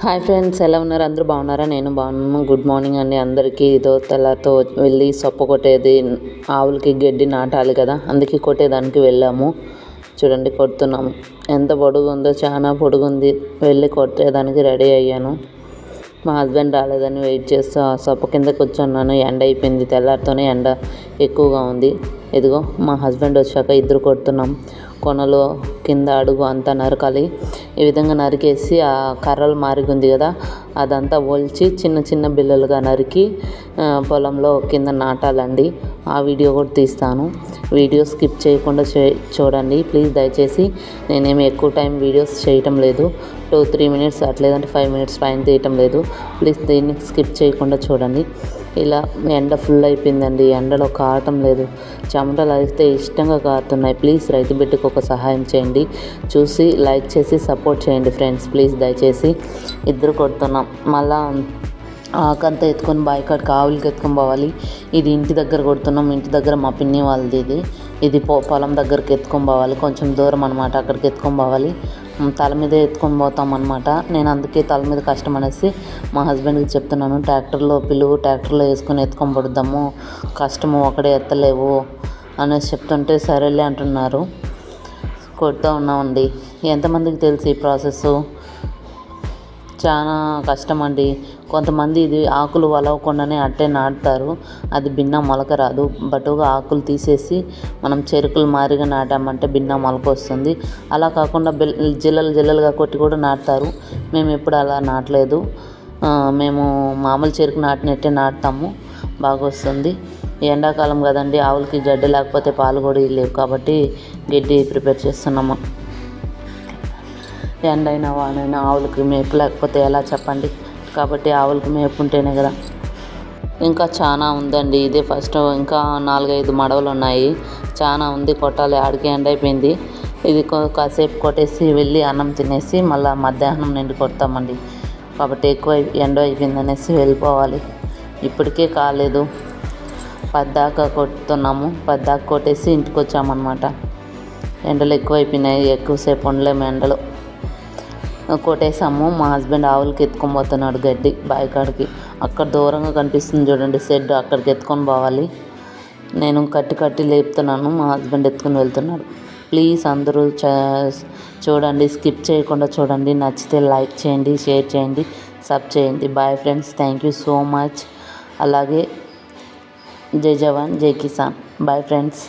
Hi friends, ఎలా ఉన్నారు? అందరూ బాగున్నారా? నేను బాగున్నాను. గుడ్ మార్నింగ్ అండి అందరికీ. ఇదో తెల్లతో వెళ్ళి సొప్ప కొట్టేది, ఆవులకి గడ్డి నాటాలి కదా, అందుకే కొట్టేదానికి వెళ్ళాము. చూడండి, కొడుతున్నాము. ఎంత పొడుగు ఉందో, చాలా పొడుగుంది. వెళ్ళి కొట్టేదానికి రెడీ అయ్యాను. మా హస్బెండ్ రాలేదని వెయిట్ చేస్తూ ఆ సొప్ప కింద కూర్చున్నాను. ఎండ అయిపోయింది, తెల్లారితోనే ఎండ ఎక్కువగా ఉంది. ఇదిగో మా హస్బెండ్ వచ్చాక ఇద్దరు కొడుతున్నాం. కొనలో కింద అడుగు అంతా నరకాలి. ఈ విధంగా నరికేసి ఆ కర్రలు మారిగుంది కదా, అదంతా ఒలిచి చిన్న చిన్న బిల్లలుగా నరికి పొలంలో కింద నాటాలండి. ఆ వీడియో కూడా తీస్తాను. వీడియో స్కిప్ చేయకుండా చూడండి ప్లీజ్. దయచేసి నేనేమి ఎక్కువ టైం వీడియోస్ చేయటం లేదు. 2-3 మినిట్స్ అట్లేదంటే 5 మినిట్స్ పైన తీయటం లేదు. ప్లీజ్ దీన్ని స్కిప్ చేయకుండా చూడండి. ఇలా ఎండ ఫుల్ అయిపోయిందండి. ఎండలో కారటం లేదు. చెమటలు అయితే ఇష్టంగా కారుతున్నాయి. ప్లీజ్ రైతు బిడ్డకు ఒక సహాయం చేయండి. చూసి లైక్ చేసి సపోర్ట్ చేయండి ఫ్రెండ్స్, ప్లీజ్ దయచేసి. ఇద్దరు కొడుతున్నాం. మళ్ళా ఆకంతా ఎత్తుకొని బాయికాడికి ఆవులకి ఎత్తుకొని పోవాలి. ఇది ఇంటి దగ్గర కొడుతున్నాం. ఇంటి దగ్గర మా పిన్ని వాళ్ళది ఇది పొలం దగ్గరికి ఎత్తుకొని పోవాలి. కొంచెం దూరం అనమాట, అక్కడికి ఎత్తుకొని పోవాలి. తల మీద ఎత్తుకొని పోతాం అనమాట. నేను అందుకే తల మీద కష్టం అనేసి మా హస్బెండ్కి చెప్తున్నాను, ట్రాక్టర్లో వేసుకొని ఎత్తుకొని పడుద్దాము, కష్టము ఒకడే ఎత్తలేవు అనేసి చెప్తుంటే సరేలే అంటున్నారు. కొడుతూ ఉన్నామండి. ఎంతమందికి తెలుసు ఈ ప్రాసెస్? చాలా కష్టం అండి. కొంతమంది ఇది ఆకులు వలవకుండానే అట్టే నాటుతారు. అది భిన్న మొలక రాదు. బటుగా ఆకులు తీసేసి మనం చెరుకులు మారిగా నాటామంటే భిన్న మొలక వస్తుంది. అలా కాకుండా జిల్లలుగా కొట్టి కూడా నాటుతారు. మేము ఎప్పుడు అలా నాటలేదు. మేము మామూలు చెరుకు నాటినట్టే నాటుతాము, బాగా వస్తుంది. ఎండాకాలం కదండి, ఆవులకి గడ్డి లేకపోతే పాలు కూడా లేవు కాబట్టి గడ్డి ప్రిపేర్ చేస్తున్నాము. ఎండైనా వానైనా ఆవులకి మేపు లేకపోతే ఎలా చెప్పండి? కాబట్టి ఆవులకి మేపు ఉంటేనే కదా. ఇంకా చాలా ఉందండి. ఇదే ఫస్ట్. ఇంకా 4-5 మడవలు ఉన్నాయి. చాలా ఉంది కొట్టాలి. ఆడికి ఎండ అయిపోయింది. ఇది కాసేపు కొట్టేసి వెళ్ళి అన్నం తినేసి మళ్ళీ మధ్యాహ్నం నుండి కొడతామండి. కాబట్టి ఎక్కువ ఎండ అయిపోయింది అనేసి వెళ్ళిపోవాలి. ఇప్పటికే కాలేదు. 10 దాకా కొడుతున్నాము. 10 దాకా కొట్టేసి ఇంటికి వచ్చామన్నమాట. ఎండలు ఎక్కువైపోయినాయి, ఎక్కువసేపు ఉండలేము ఎండలో. కొట్టేసాము. మా హస్బెండ్ ఆవులకి ఎత్తుకొని పోతున్నాడు గడ్డి బాయికాడికి. అక్కడ దూరంగా కనిపిస్తుంది చూడండి షెడ్, అక్కడికి ఎత్తుకొని పోవాలి. నేను కట్టి లేపుతున్నాను, మా హస్బెండ్ ఎత్తుకొని వెళ్తున్నాడు. ప్లీజ్ అందరూ చూడండి, స్కిప్ చేయకుండా చూడండి. నచ్చితే లైక్ చేయండి, షేర్ చేయండి, సబ్ చేయండి. Bye friends, thank you so much. అలాగే జై జవాన్ జై కిసాన్. Bye friends.